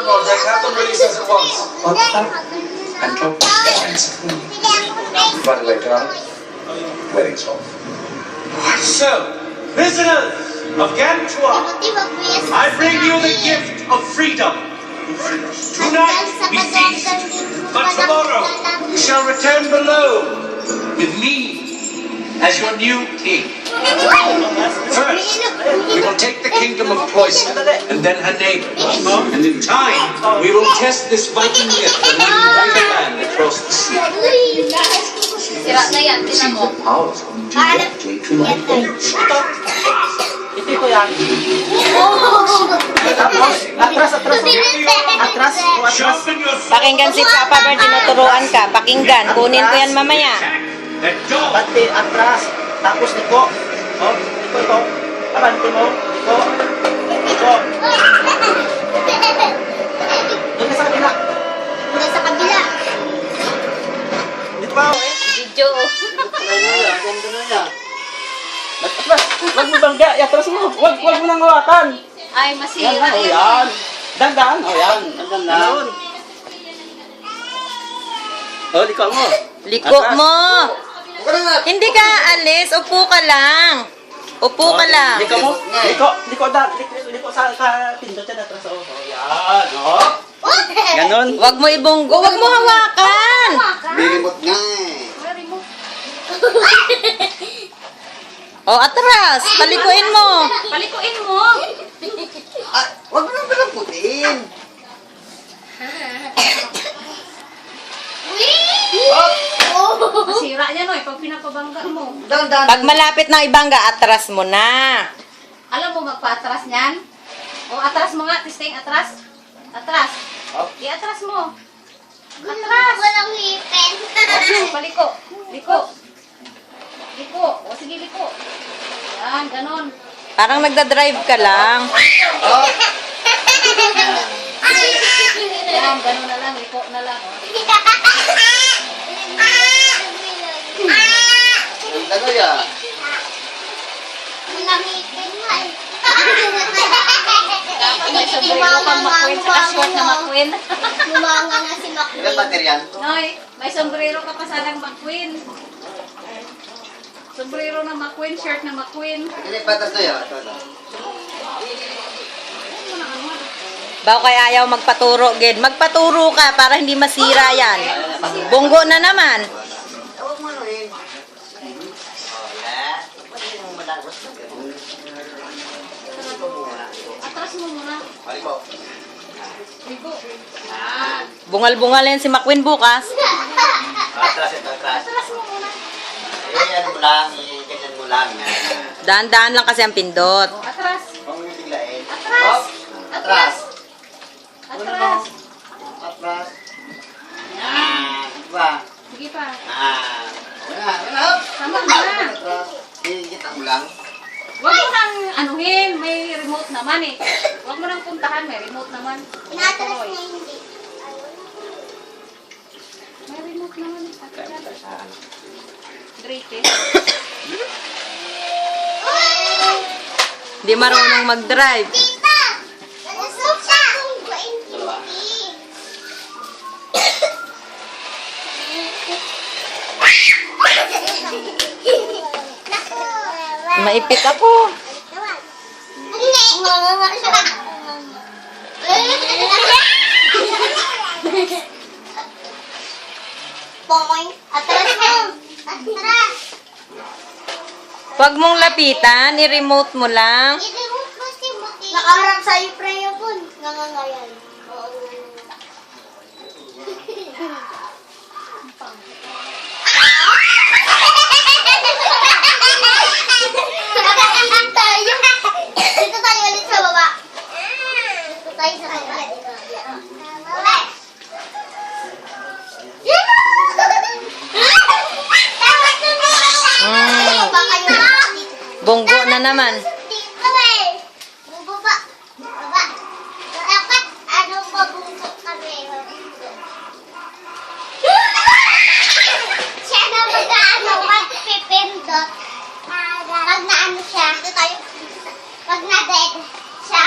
Lord Mordek, have them released at once. And drop the stones. By the way, darling, wedding's off. So, prisoners of Gantua, I bring you the gift of freedom. Tonight we feast, but tomorrow you shall return below with me as your new king. First, we will take the kingdom of Cloister and then her neighbors. And in time, we will test this Viking myth and unite the land across the sea. Sira na yan, tinan mo. Powers coming directly to my face. Ito yan. Atras. Atras. Sharpen your Pakinggan si Papa Bear, tinuturuan ka. Pakinggan, kunin ko yan mamaya. and go. Bante, atras. Tapos liko. Oh, liko ito. Abante mo. Liko. Liko. Doon ka sa kabila. Dito pa, eh. Video. Ganda na yan. Atras. Wag mo bangga. Atras mo. Wag mo nang hawakan. Ay, Yan masira na. O yan. yan. Dandan. O yan. Dandan lang. O, liko mo. Liko mo. Hindi ka alis, upo ka lang. Upo ka lang. Liko mo. Liko sa pindot yan. Atras. O, yan. O. Ganon. Wag mo ibunggo, wag mo hawakan. Bilimot nga eh. O, atras, palikuin mo. Palikuin mo. Ah, wag mo nang palaputin. Masira yan o, pag pinapabangga mo. Dandan. Pag malapit na ibangga, atras mo na. Alam mo magpa-atras niyan? O, atras mo nga, testing, atras. Atras. I-atras mo. Atras. Walang ngipin. Paliko. Liko. Liko. O, sige, liko. Yan, ganon. Parang nagda-drive ka lang. Yan, ganon na lang, liko na lang. O. Ano yan? Walang ngipin nga eh. May sombrero kang makwin, saka short na makwin. Lumanga na si Ilan Macri. bateryan? Noy, may sombrero ka pa sanang makwin. Sombrero na makwin, shirt na makwin. Hindi, patas na yan. Ito. Baw kaya ayaw magpaturo, Ged. Magpaturo ka para hindi masira yan. Bunggo na naman. Huwag mo ano eh. Pwede mo malagos na gano'n. Atras mo muna. Balik mo. Liko. Yan. Bungal-bungal yan si McQueen bukas. Atras ito, atras. Atras mo muna. Ano mo lang, ganyan mo lang. Daan-daan lang kasi ang pindot. O, atras. Huwag mo yung biglain. Atras. Atras. Atras. Atras. Yan. Diba? Sige pa. Wala. Tama na. Atras. Kita mo lang. Huwag mo nang anuhin. May remote naman eh. Huwag mo nang puntahan. May remote naman. Natras na hindi. May remote naman eh. Greatest. Hindi marunong mag-drive. Tita! Nalusok siya! Maipit ako. Pomoy! Atras mo! Atras! Huwag mong lapitan, i-remote mo lang. I-remote mo si Muti. Nakaharap sa'yo, Freya po. Nangangayan. Dito tayo ulit sa baba. Dito tayo sa baba. Bunggo na naman. Dito eh. Bubaba. Baba. Dapat ano mabungkot kami. Siya na mag-ano, mag-pipindot. Pag na ano siya, pag na-dead siya,